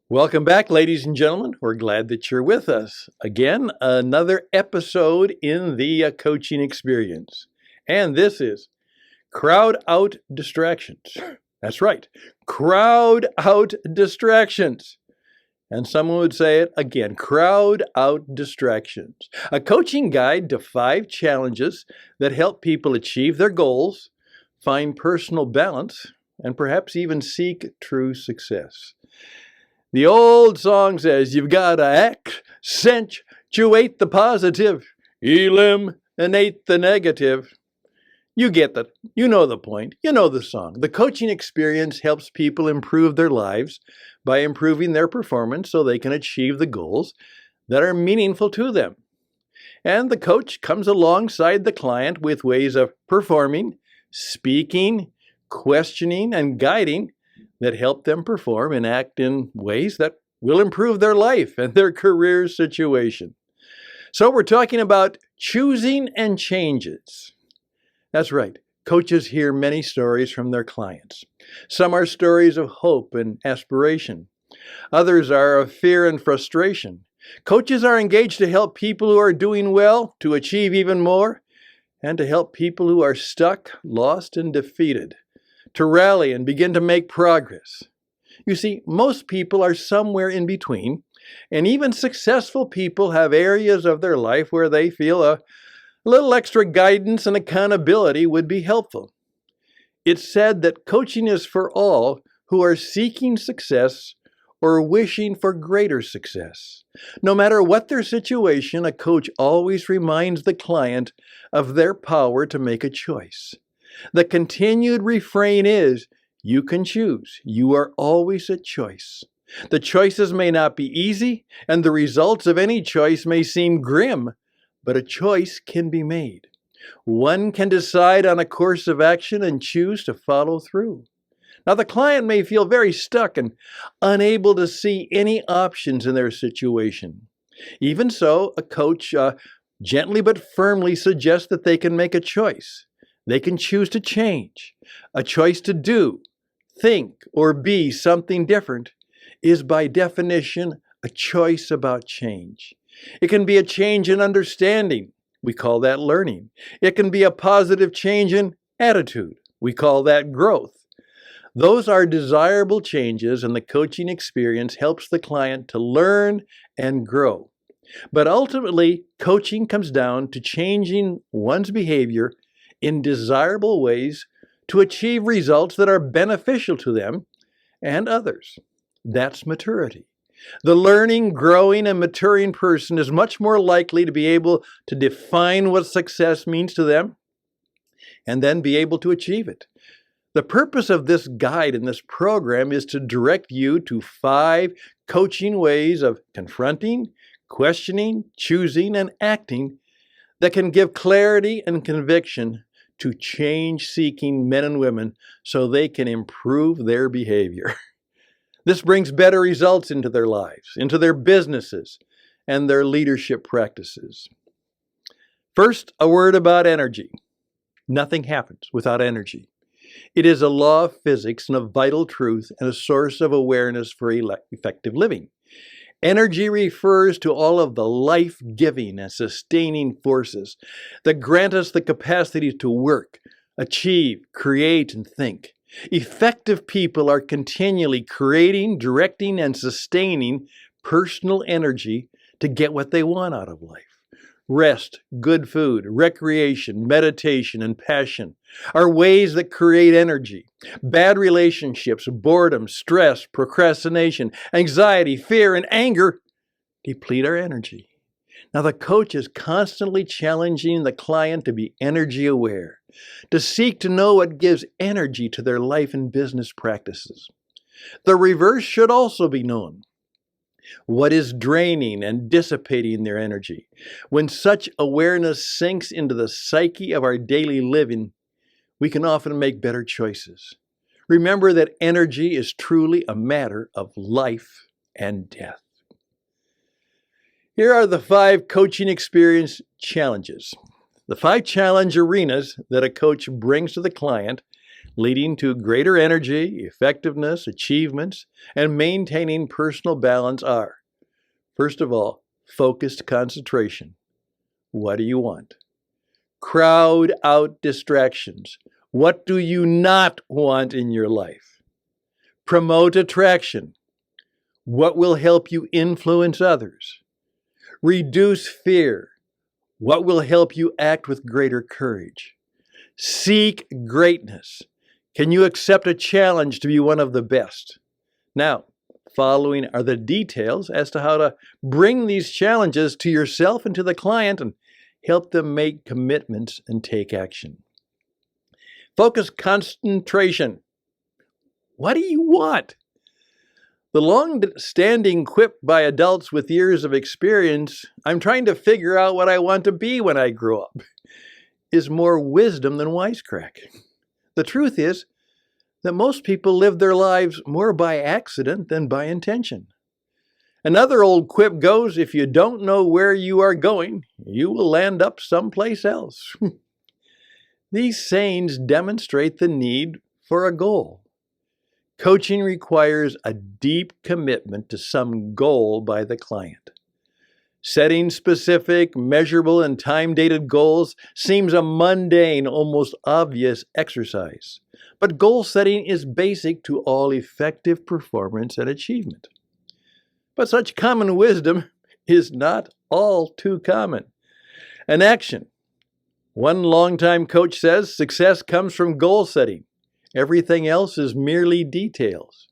Welcome back, ladies and gentlemen. We're glad that you're with us. Again, another episode in the coaching experience. And this is Crowd Out Distractions. That's right, crowd out distractions. And someone would say it again, crowd out distractions. A coaching guide to 5 challenges that help people achieve their goals, find personal balance, and perhaps even seek true success. The old song says you've got to accentuate the positive, eliminate the negative. You get that. You know the point. You know the song. The coaching experience helps people improve their lives by improving their performance so they can achieve the goals that are meaningful to them. And the coach comes alongside the client with ways of performing, speaking, questioning, and guiding that help them perform and act in ways that will improve their life and their career situation. So we're talking about choosing and changes. That's right. Coaches hear many stories from their clients. Some are stories of hope and aspiration. Others are of fear and frustration. Coaches are engaged to help people who are doing well to achieve even more, and to help people who are stuck, lost, and defeated to rally and begin to make progress. You see, most people are somewhere in between, and even successful people have areas of their life where they feel a little extra guidance and accountability would be helpful. It's said that coaching is for all who are seeking success or wishing for greater success. No matter what their situation, a coach always reminds the client of their power to make a choice. The continued refrain is, you can choose. You are always a choice. The choices may not be easy, and the results of any choice may seem grim, but a choice can be made. One can decide on a course of action and choose to follow through. Now, the client may feel very stuck and unable to see any options in their situation. Even so, a coach gently but firmly suggests that they can make a choice. They can choose to change. A choice to do, think, or be something different is by definition a choice about change. It can be a change in understanding. We call that learning. It can be a positive change in attitude. We call that growth. Those are desirable changes, and the coaching experience helps the client to learn and grow. But ultimately, coaching comes down to changing one's behavior in desirable ways to achieve results that are beneficial to them and others. That's maturity. The learning, growing, and maturing person is much more likely to be able to define what success means to them and then be able to achieve it. The purpose of this guide and this program is to direct you to 5 coaching ways of confronting, questioning, choosing, and acting that can give clarity and conviction to change-seeking men and women so they can improve their behavior. This brings better results into their lives, into their businesses, and their leadership practices. First, a word about energy. Nothing happens without energy. It is a law of physics and a vital truth and a source of awareness for effective living. Energy refers to all of the life-giving and sustaining forces that grant us the capacity to work, achieve, create, and think. Effective people are continually creating, directing, and sustaining personal energy to get what they want out of life. Rest, good food, recreation, meditation, and passion are ways that create energy. Bad relationships, boredom, stress, procrastination, anxiety, fear, and anger deplete our energy. Now, the coach is constantly challenging the client to be energy aware, to seek to know what gives energy to their life and business practices. The reverse should also be known. What is draining and dissipating their energy? When such awareness sinks into the psyche of our daily living, we can often make better choices. Remember that energy is truly a matter of life and death. Here are the 5 coaching experience challenges. The 5 challenge arenas that a coach brings to the client leading to greater energy, effectiveness, achievements, and maintaining personal balance are, first of all, focused concentration. What do you want? Crowd out distractions. What do you not want in your life? Promote attraction. What will help you influence others? Reduce fear. What will help you act with greater courage? Seek greatness. Can you accept a challenge to be one of the best? Now, following are the details as to how to bring these challenges to yourself and to the client and help them make commitments and take action. Focus concentration. What do you want? The long-standing quip by adults with years of experience, "I'm trying to figure out what I want to be when I grow up," is more wisdom than wisecrack. The truth is that most people live their lives more by accident than by intention. Another old quip goes, "If you don't know where you are going, you will land up someplace else." These sayings demonstrate the need for a goal. Coaching requires a deep commitment to some goal by the client. Setting specific, measurable, and time-dated goals seems a mundane, almost obvious exercise. But goal setting is basic to all effective performance and achievement. But such common wisdom is not all too common. An action. One longtime coach says success comes from goal setting. Everything else is merely details.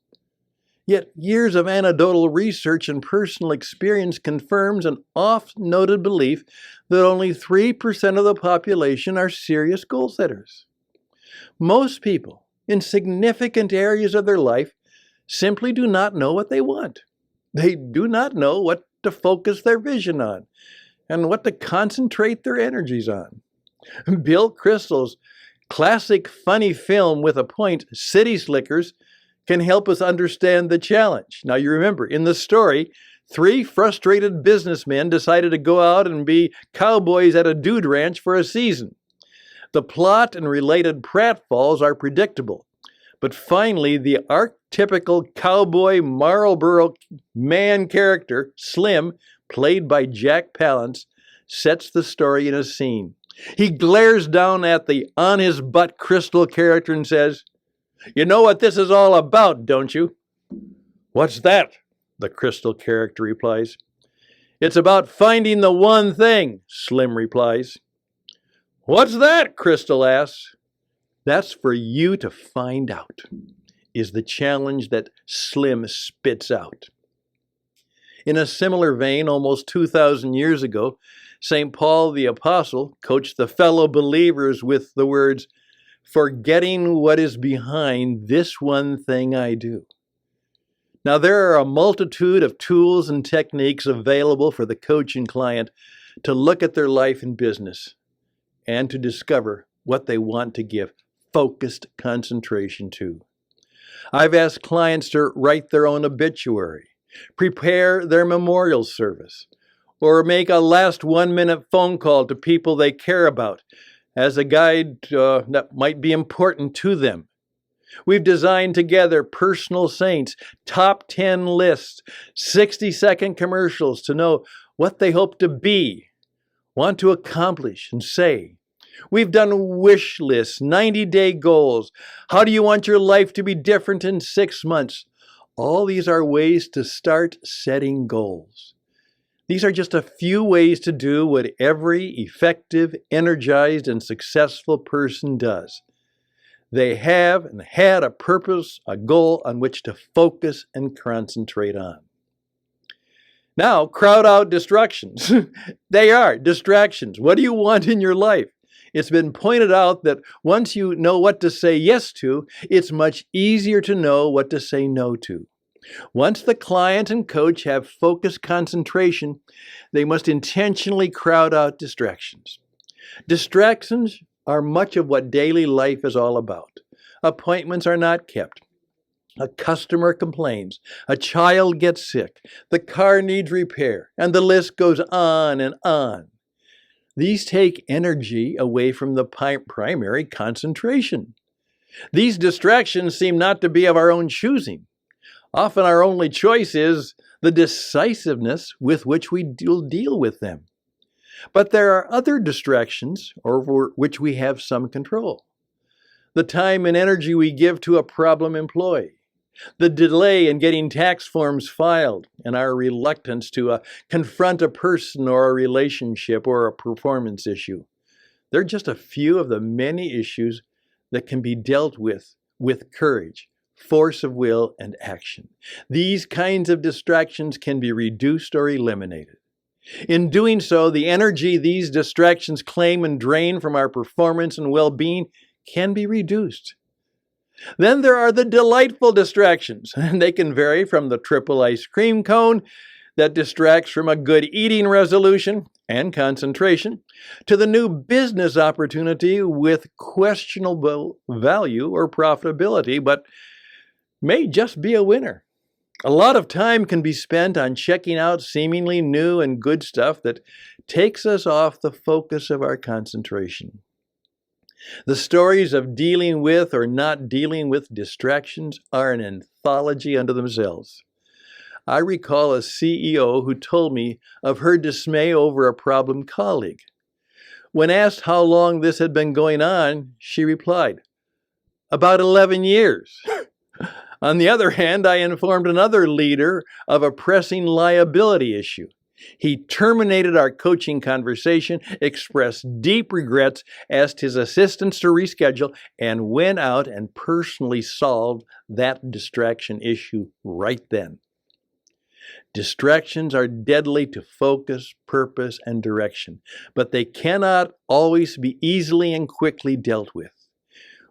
Yet years of anecdotal research and personal experience confirms an oft-noted belief that only 3% of the population are serious goal setters. Most people in significant areas of their life simply do not know what they want. They do not know what to focus their vision on and what to concentrate their energies on. Bill Kristol's classic funny film with a point, City Slickers, can help us understand the challenge. Now you remember, in the story, 3 frustrated businessmen decided to go out and be cowboys at a dude ranch for a season. The plot and related pratfalls are predictable, but finally the archetypical cowboy Marlboro man character, Slim, played by Jack Palance, sets the story in a scene. He glares down at the on-his-butt Kristol character and says, "You know what this is all about, don't you?" "What's that?" the Kristol character replies. "It's about finding the one thing," Slim replies. "What's that?" Kristol asks. "That's for you to find out," is the challenge that Slim spits out. In a similar vein, almost 2,000 years ago, St. Paul the Apostle coached the fellow believers with the words, "Forgetting what is behind, this one thing I do." Now, there are a multitude of tools and techniques available for the coach and client to look at their life and business and to discover what they want to give focused concentration to. I've asked clients to write their own obituary, prepare their memorial service, or make a last 1-minute phone call to people they care about as a guide that might be important to them. We've designed together personal saints, top 10 lists, 60-second commercials to know what they hope to be, want to accomplish, and say. We've done wish lists, 90-day goals. How do you want your life to be different in 6 months? All these are ways to start setting goals. These are just a few ways to do what every effective, energized, and successful person does. They have and had a purpose, a goal on which to focus and concentrate on. Now, crowd out distractions. They are distractions. What do you want in your life? It's been pointed out that once you know what to say yes to, it's much easier to know what to say no to. Once the client and coach have focused concentration, they must intentionally crowd out distractions. Distractions are much of what daily life is all about. Appointments are not kept. A customer complains. A child gets sick. The car needs repair. And the list goes on and on. These take energy away from the primary concentration. These distractions seem not to be of our own choosing. Often our only choice is the decisiveness with which we deal with them. But there are other distractions over which we have some control. The time and energy we give to a problem employee, the delay in getting tax forms filed, and our reluctance to confront a person or a relationship or a performance issue. They're just a few of the many issues that can be dealt with courage, force of will, and action. These kinds of distractions can be reduced or eliminated. In doing so, the energy these distractions claim and drain from our performance and well-being can be reduced. Then there are the delightful distractions, and they can vary from the triple ice cream cone that distracts from a good eating resolution and concentration to the new business opportunity with questionable value or profitability, but may just be a winner. A lot of time can be spent on checking out seemingly new and good stuff that takes us off the focus of our concentration. The stories of dealing with or not dealing with distractions are an anthology unto themselves. I recall a CEO who told me of her dismay over a problem colleague. When asked how long this had been going on, she replied, "About 11 years." On the other hand, I informed another leader of a pressing liability issue. He terminated our coaching conversation, expressed deep regrets, asked his assistants to reschedule, and went out and personally solved that distraction issue right then. Distractions are deadly to focus, purpose, and direction, but they cannot always be easily and quickly dealt with.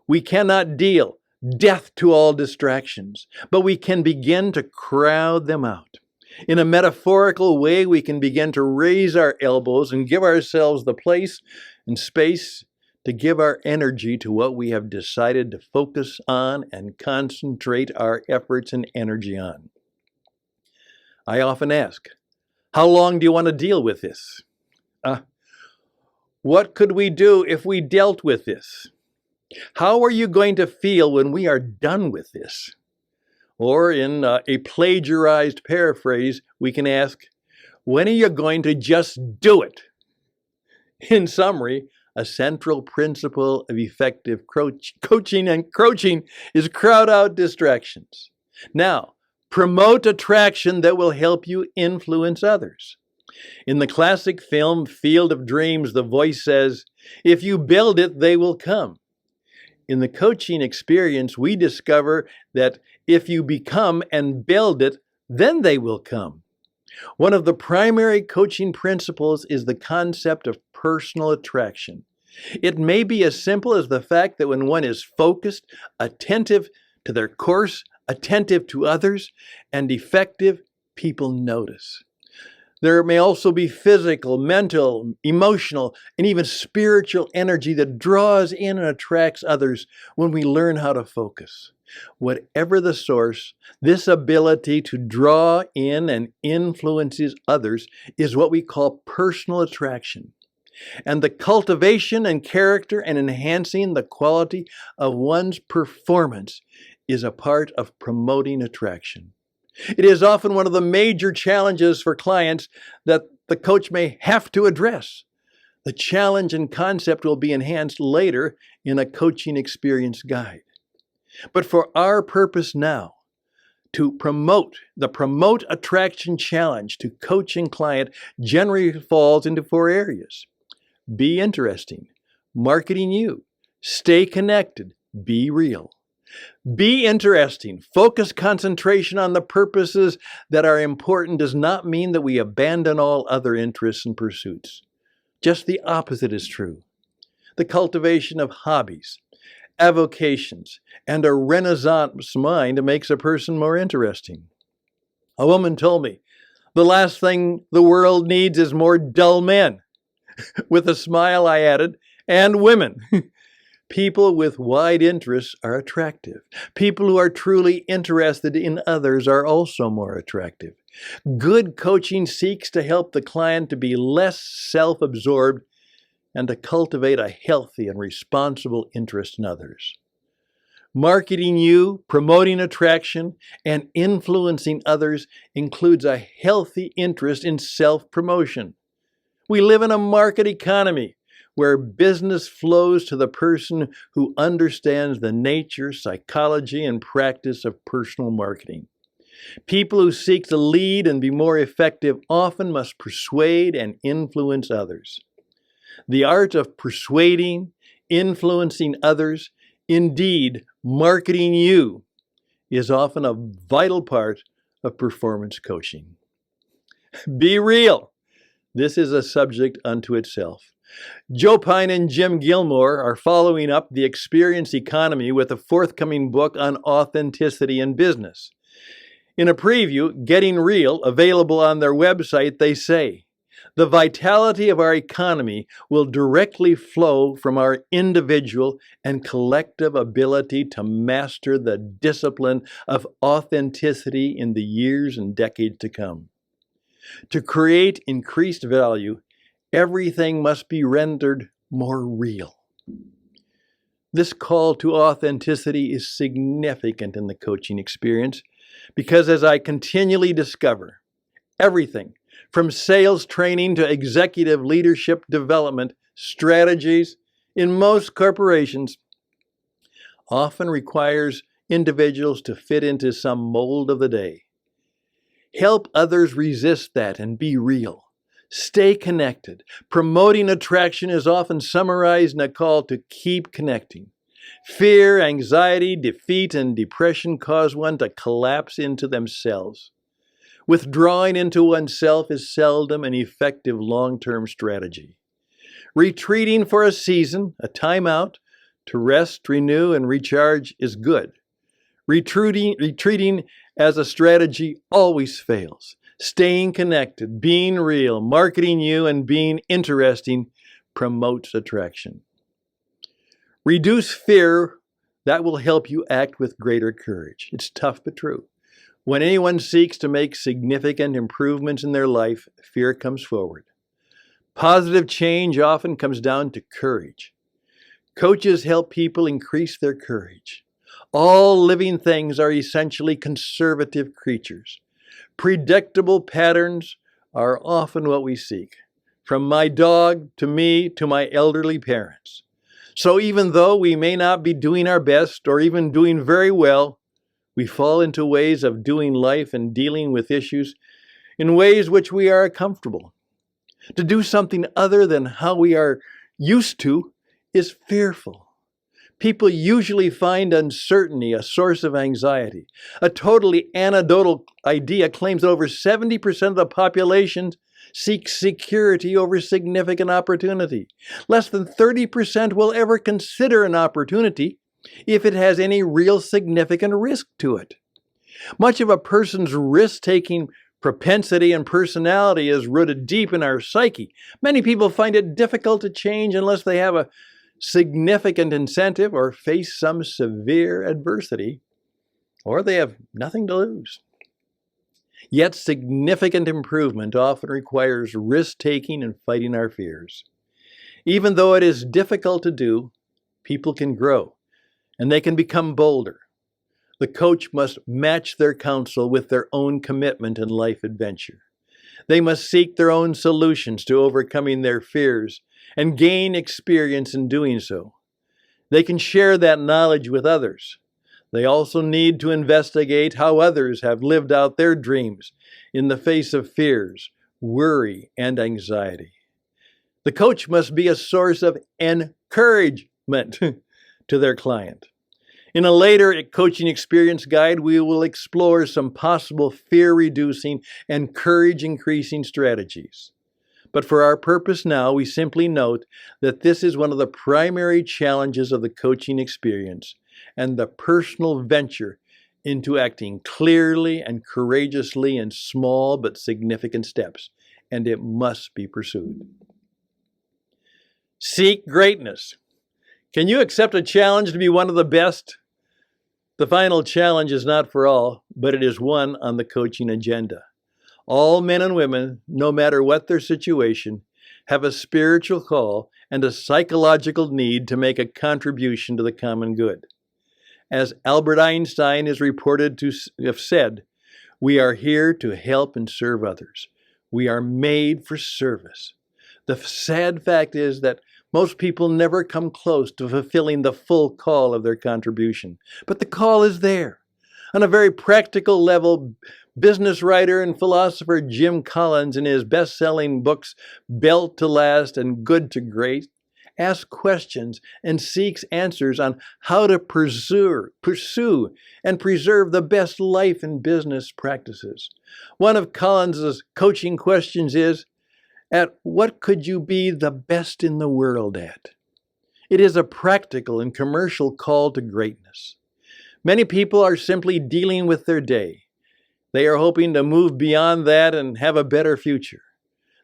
We cannot deal death to all distractions, but we can begin to crowd them out. In a metaphorical way, we can begin to raise our elbows and give ourselves the place and space to give our energy to what we have decided to focus on and concentrate our efforts and energy on. I often ask, how long do you want to deal with this? What could we do if we dealt with this? How are you going to feel when we are done with this? Or in a plagiarized paraphrase, we can ask, when are you going to just do it? In summary, a central principle of effective coaching and coaching is crowd out distractions. Now, promote attraction that will help you influence others. In the classic film Field of Dreams, the voice says, "If you build it, they will come." In the coaching experience, we discover that if you become and build it, then they will come. One of the primary coaching principles is the concept of personal attraction. It may be as simple as the fact that when one is focused, attentive to their course, attentive to others, and effective, people notice. There may also be physical, mental, emotional, and even spiritual energy that draws in and attracts others when we learn how to focus. Whatever the source, this ability to draw in and influences others is what we call personal attraction. And the cultivation and character and enhancing the quality of one's performance is a part of promoting attraction. It is often one of the major challenges for clients that the coach may have to address. The challenge and concept will be enhanced later in a coaching experience guide. But for our purpose now, to promote attraction challenge to coach and client generally falls into 4 areas. Be interesting, marketing you, stay connected, be real. Be interesting. Focus concentration on the purposes that are important does not mean that we abandon all other interests and pursuits. Just the opposite is true. The cultivation of hobbies, avocations, and a Renaissance mind makes a person more interesting. A woman told me, the last thing the world needs is more dull men. With a smile, I added, and women. People with wide interests are attractive. People who are truly interested in others are also more attractive. Good coaching seeks to help the client to be less self-absorbed and to cultivate a healthy and responsible interest in others. Marketing you, promoting attraction, and influencing others includes a healthy interest in self-promotion. We live in a market economy where business flows to the person who understands the nature, psychology, and practice of personal marketing. People who seek to lead and be more effective often must persuade and influence others. The art of persuading, influencing others, indeed, marketing you, is often a vital part of performance coaching. Be real. This is a subject unto itself. Joe Pine and Jim Gilmore are following up the experience economy with a forthcoming book on authenticity in business. In a preview, Getting Real, available on their website, they say, the vitality of our economy will directly flow from our individual and collective ability to master the discipline of authenticity in the years and decades to come. To create increased value, everything must be rendered more real. This call to authenticity is significant in the coaching experience because, as I continually discover, everything from sales training to executive leadership development strategies in most corporations often requires individuals to fit into some mold of the day. Help others resist that and be real. Stay connected. Promoting attraction is often summarized in a call to keep connecting. Fear, anxiety, defeat, and depression cause one to collapse into themselves. Withdrawing into oneself is seldom an effective long-term strategy. Retreating for a season, a timeout, to rest, renew, and recharge is good. Retreating as a strategy always fails. Staying connected, being real, marketing you, and being interesting promotes attraction. Reduce fear. That will help you act with greater courage. It's tough but true. When anyone seeks to make significant improvements in their life, fear comes forward. Positive change often comes down to courage. Coaches help people increase their courage. All living things are essentially conservative creatures. Predictable patterns are often what we seek, from my dog to me to my elderly parents. So even though we may not be doing our best or even doing very well, we fall into ways of doing life and dealing with issues in ways which we are comfortable. To do something other than how we are used to is fearful. People usually find uncertainty a source of anxiety. A totally anecdotal idea claims that over 70% of the population seeks security over significant opportunity. Less than 30% will ever consider an opportunity if it has any real significant risk to it. Much of a person's risk-taking propensity and personality is rooted deep in our psyche. Many people find it difficult to change unless they have a significant incentive or face some severe adversity, or they have nothing to lose. Yet significant improvement often requires risk-taking and fighting our fears. Even though it is difficult to do, people can grow and they can become bolder. The coach must match their counsel with their own commitment and life adventure. They must seek their own solutions to overcoming their fears and gain experience in doing so. They can share that knowledge with others. They also need to investigate how others have lived out their dreams in the face of fears, worry, and anxiety. The coach must be a source of encouragement to their client. In a later coaching experience guide, we will explore some possible fear-reducing and courage-increasing strategies. But for our purpose now, we simply note that this is one of the primary challenges of the coaching experience and the personal venture into acting clearly and courageously in small but significant steps, and it must be pursued. Seek greatness. Can you accept a challenge to be one of the best? The final challenge is not for all, but it is one on the coaching agenda. All men and women, no matter what their situation, have a spiritual call and a psychological need to make a contribution to the common good. As Albert Einstein is reported to have said, we are here to help and serve others. We are made for service. The sad fact is that most people never come close to fulfilling the full call of their contribution. But the call is there. On a very practical level, business writer and philosopher Jim Collins, in his best-selling books Built to Last and Good to Great, asks questions and seeks answers on how to pursue and preserve the best life and business practices. One of Collins's coaching questions is, at what could you be the best in the world at? It is a practical and commercial call to greatness. Many people are simply dealing with their day. They are hoping to move beyond that and have a better future.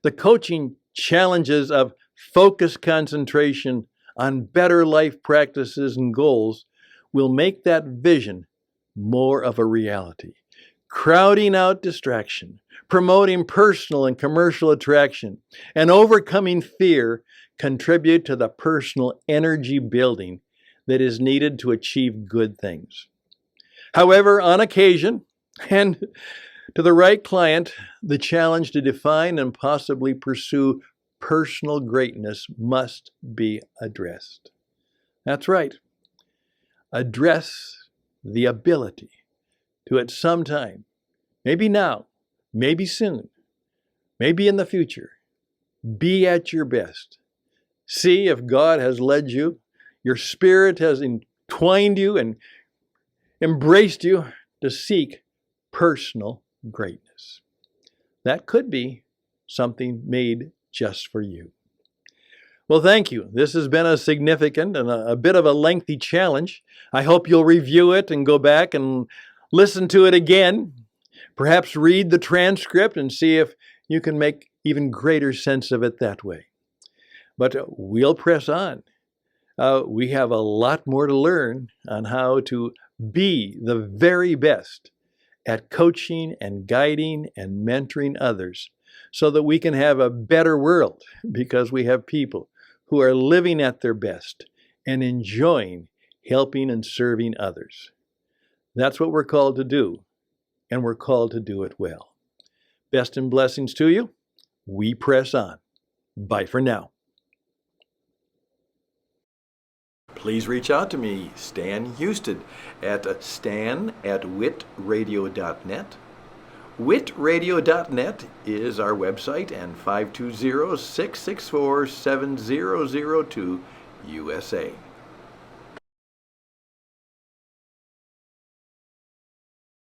The coaching challenges of focused concentration on better life practices and goals will make that vision more of a reality. Crowding out distraction, promoting personal and commercial attraction, and overcoming fear contribute to the personal energy building that is needed to achieve good things. However, on occasion, and to the right client, the challenge to define and possibly pursue personal greatness must be addressed. That's right. Address the ability to at some time, maybe now, maybe soon, maybe in the future, be at your best. See if God has led you, your spirit has entwined you and embraced you to seek personal greatness. That could be something made just for you. Well, thank you. This has been a significant and a bit of a lengthy challenge. I hope you'll review it and go back and listen to it again. Perhaps read the transcript and see if you can make even greater sense of it that way. But we'll press on. We have a lot more to learn on how to be the very best at coaching and guiding and mentoring others so that we can have a better world, because we have people who are living at their best and enjoying helping and serving others. That's what we're called to do, and we're called to do it well. Best and blessings to you. We press on. Bye for now. Please reach out to me, Stan Houston, at stan@witradio.net. Witradio.net is our website, and 520-664-7002 USA.